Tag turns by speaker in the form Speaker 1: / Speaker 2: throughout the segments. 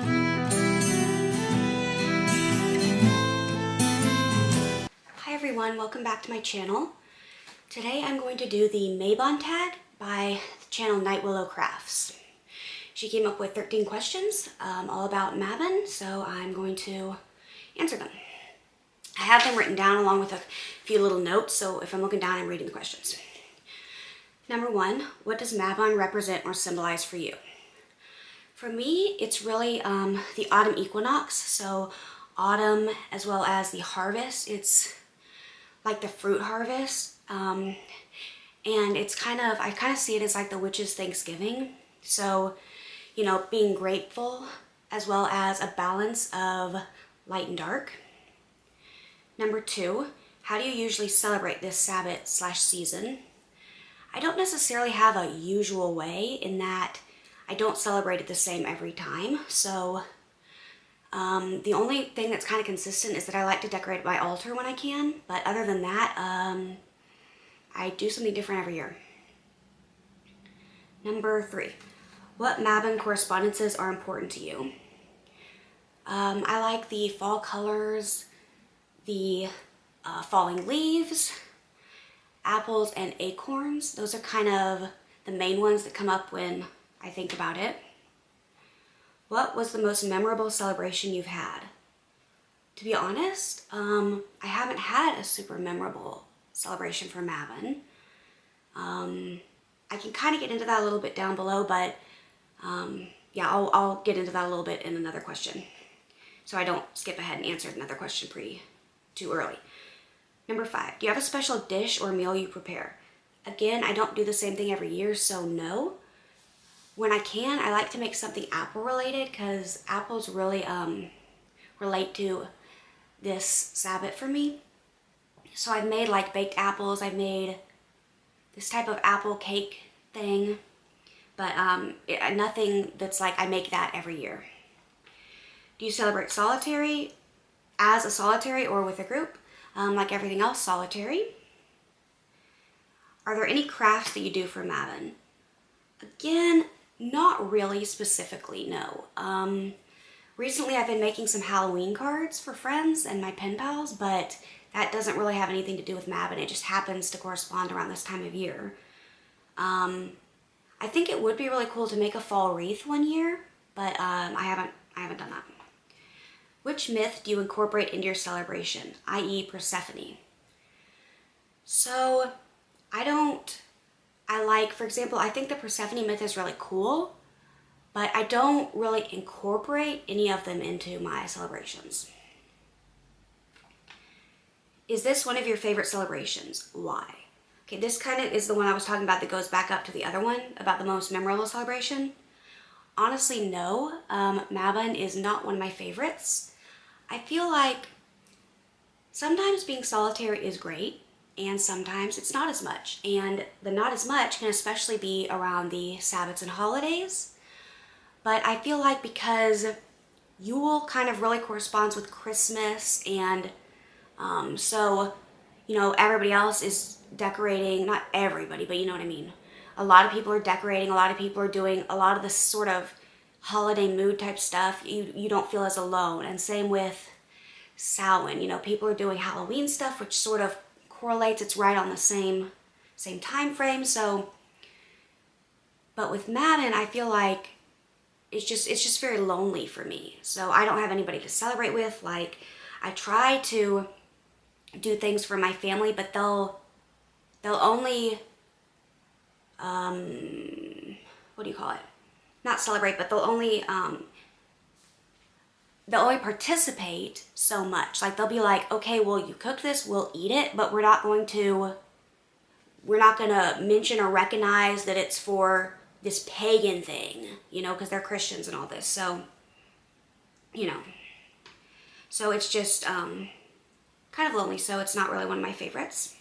Speaker 1: Hi everyone, welcome back to my channel. Today I'm going to do the Mabon Tag by the channel NightWillowCrafts. She came up with 13 questions all about Mabon, so I'm going to answer them. I have them written down along with a few little notes, so if I'm looking down, I'm reading the questions. Number 1, what does Mabon represent or symbolize for you? For me, it's really the autumn equinox, so autumn as well as the harvest. It's like the fruit harvest, and it's I kind of see it as like the witch's Thanksgiving. So, you know, being grateful as well as a balance of light and dark. Number 2, how do you usually celebrate this Sabbath/season? I don't necessarily have a usual way in that I don't celebrate it the same every time. So the only thing that's kind of consistent is that I like to decorate my altar when I can, but other than that, I do something different every year. Number 3, what Mabon correspondences are important to you? I like the fall colors, the falling leaves, apples, and acorns. Those are kind of the main ones that come up when I think about it. What was the most memorable celebration you've had? To be honest, I haven't had a super memorable celebration for Mabon. I can kind of get into that a little bit down below, but yeah, I'll get into that a little bit in another question, so I don't skip ahead and answer another question too early. Number 5, do you have a special dish or meal you prepare? Again, I don't do the same thing every year, so no. When I can, I like to make something apple related because apples really relate to this Sabbath for me. So I've made like baked apples, I've made this type of apple cake thing, but nothing that's like I make that every year. Do you celebrate as a solitary or with a group? Like everything else, solitary. Are there any crafts that you do for Mabon? Again, not really specifically, no. Recently I've been making some Halloween cards for friends and my pen pals, but that doesn't really have anything to do with Mabon. It just happens to correspond around this time of year. I think it would be really cool to make a fall wreath one year, but I haven't done that. Which myth do you incorporate into your celebration, i.e. Persephone? So, for example, I think the Persephone myth is really cool, but I don't really incorporate any of them into my celebrations. Is this one of your favorite celebrations? Why? Okay, this kind of is the one I was talking about that goes back up to the other one, about the most memorable celebration. Honestly, no. Mabon is not one of my favorites. I feel like sometimes being solitary is great, and sometimes it's not as much. And the not as much can especially be around the Sabbaths and holidays. But I feel like because Yule kind of really corresponds with Christmas, and so, you know, everybody else is decorating, not everybody, but you know what I mean. A lot of people are decorating, a lot of people are doing a lot of this sort of holiday mood type stuff. You don't feel as alone. And same with Samhain, you know, people are doing Halloween stuff, which sort of correlates, it's right on the same time frame. So, but with Mabon, I feel like it's just very lonely for me. So I don't have anybody to celebrate with. Like, I try to do things for my family, but they'll only what do you call it? Not celebrate, but they'll only participate so much. Like, they'll be like, okay, well, you cooked this, we'll eat it, but we're not gonna mention or recognize that it's for this pagan thing, you know, because they're Christians and all this. So, you know, so it's just kind of lonely, so it's not really one of my favorites.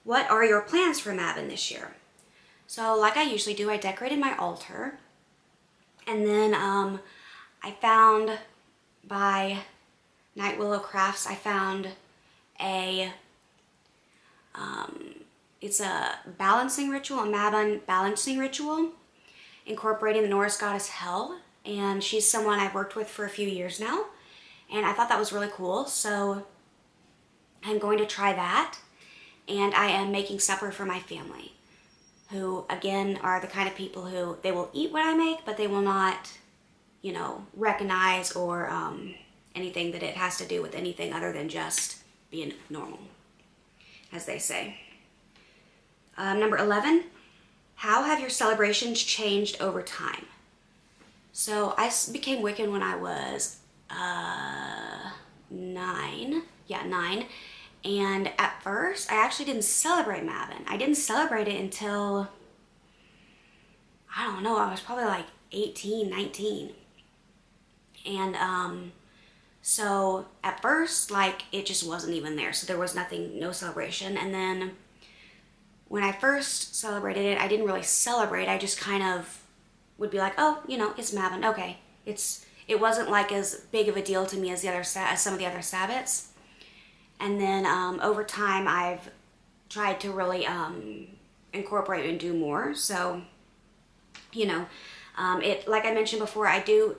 Speaker 1: What are your plans for Mabon this year? So like I usually do, I decorated my altar, and then I found by NightWillowCrafts, I found it's a balancing ritual, a Mabon balancing ritual, incorporating the Norse goddess Hel. and she's someone I've worked with for a few years now, and I thought that was really cool, so I'm going to try that. And I am making supper for my family, who again are the kind of people who they will eat what I make, but they will not, you know, recognize or anything that it has to do with anything other than just being normal, as they say. Number 11, how have your celebrations changed over time? So I became Wiccan when I was 9. Yeah, 9. And at first, I actually didn't celebrate Mabon. I didn't celebrate it until, I don't know, I was probably like 18, 19. And so at first, like, it just wasn't even there. So there was nothing, no celebration. And then when I first celebrated it, I didn't really celebrate. I just kind of would be like, oh, you know, it's Mabon. Okay. It wasn't like as big of a deal to me as some of the other Sabbats. And then over time, I've tried to really incorporate and do more. So, you know, like I mentioned before, I do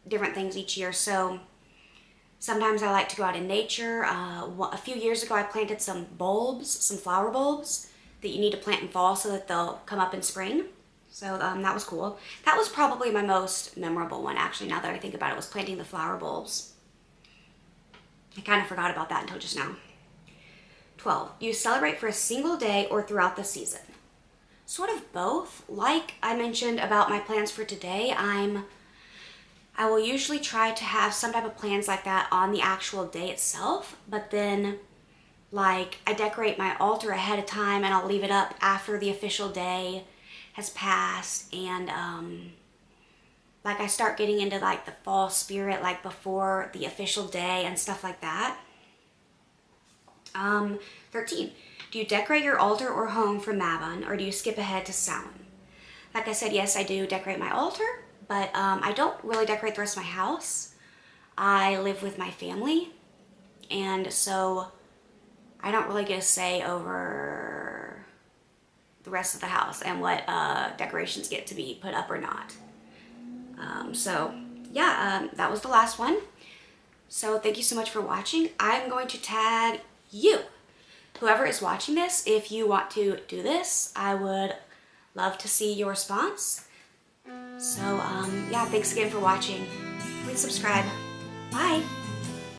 Speaker 1: different things each year. So sometimes I like to go out in nature. A few years ago, I planted some bulbs, some flower bulbs that you need to plant in fall so that they'll come up in spring. So that was cool. That was probably my most memorable one, actually, now that I think about it, was planting the flower bulbs. I kind of forgot about that until just now. 12, do you celebrate for a single day or throughout the season? Sort of both. Like I mentioned about my plans for today, I will usually try to have some type of plans like that on the actual day itself, but then like I decorate my altar ahead of time and I'll leave it up after the official day has passed, and like I start getting into like the fall spirit like before the official day and stuff like that. 13, do you decorate your altar or home for Mabon, or do you skip ahead to Samhain? Like I said, yes, I do decorate my altar, but I don't really decorate the rest of my house. I live with my family, and so I don't really get a say over the rest of the house and what decorations get to be put up or not. So yeah, that was the last one. So thank you so much for watching. I'm going to tag you. Whoever is watching this, if you want to do this, I would love to see your response. So yeah, thanks again for watching. Please subscribe. Bye.